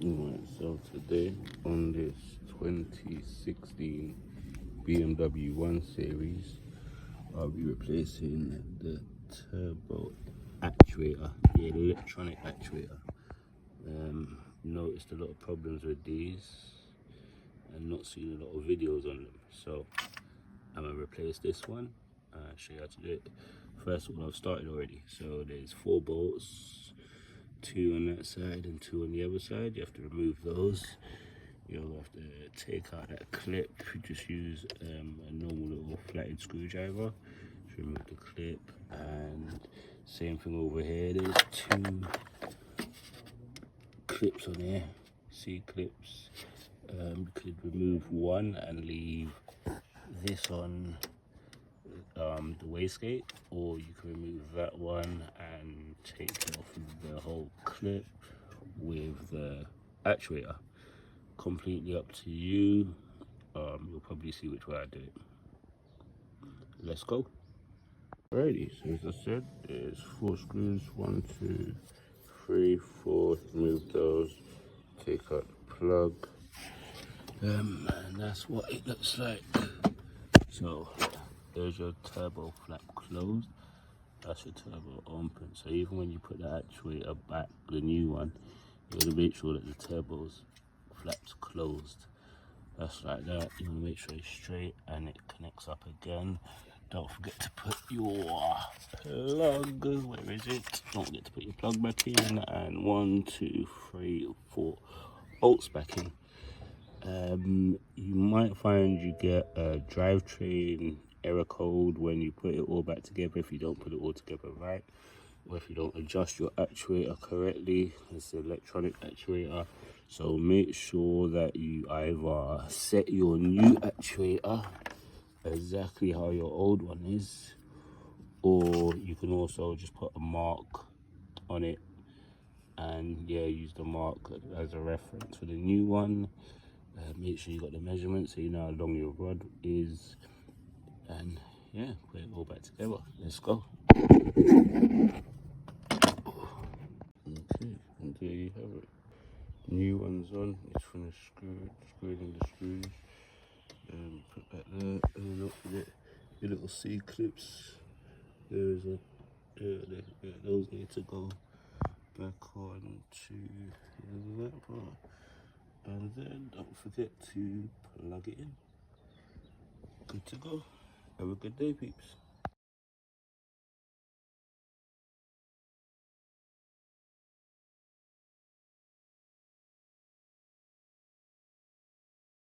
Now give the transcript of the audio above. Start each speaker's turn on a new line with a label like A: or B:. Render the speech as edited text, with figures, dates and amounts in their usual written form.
A: Alright, so today on this 2016 BMW 1 Series, I'll be replacing the turbo actuator, the electronic actuator. Noticed a lot of problems with these and not seen a lot of videos on them, so I'm gonna replace this one. Show you how to do it. First one I've started already, so there's 4 bolts, 2 on that side and 2 on the other side. You have to remove those. You'll have to take out that clip. You just use a normal little flatted screwdriver to remove the clip, and same thing over here. There's 2 clips on here, C clips. You could remove one and leave this on the wastegate, or you can remove that one and take off the whole clip with the actuator. Completely up to you. You'll probably see which way I do it. Let's go. Alrighty, so as I said, there's 4 screws, 1, 2, 3, 4. Remove those, take out the plug, and that's what it looks like. So there's your turbo flap closed, that's your turbo open. So even when you put the actuator back, the new one, you gotta make sure that the turbo's flaps closed. That's like that. You want to make sure it's straight and it connects up again. Don't forget to put your plug, where is it? Don't forget to put your plug back in, and 1, 2, 3, 4 bolts back in. You might find you get a drivetrain error code when you put it all back together, if you don't put it all together right, or if you don't adjust your actuator correctly. It's the electronic actuator, so make sure that you either set your new actuator exactly how your old one is, or you can also just put a mark on it and use the mark as a reference for the new one. Make sure you got the measurements so you know how long your rod is, and put it all back together. Let's go. Okay, and there you have it. New one's on. It's from the screwing in the screws. Put back there, and don't forget your little C clips. Those need to go back on to that part. And then don't forget to plug it in. Good to go. Have a good day, peeps.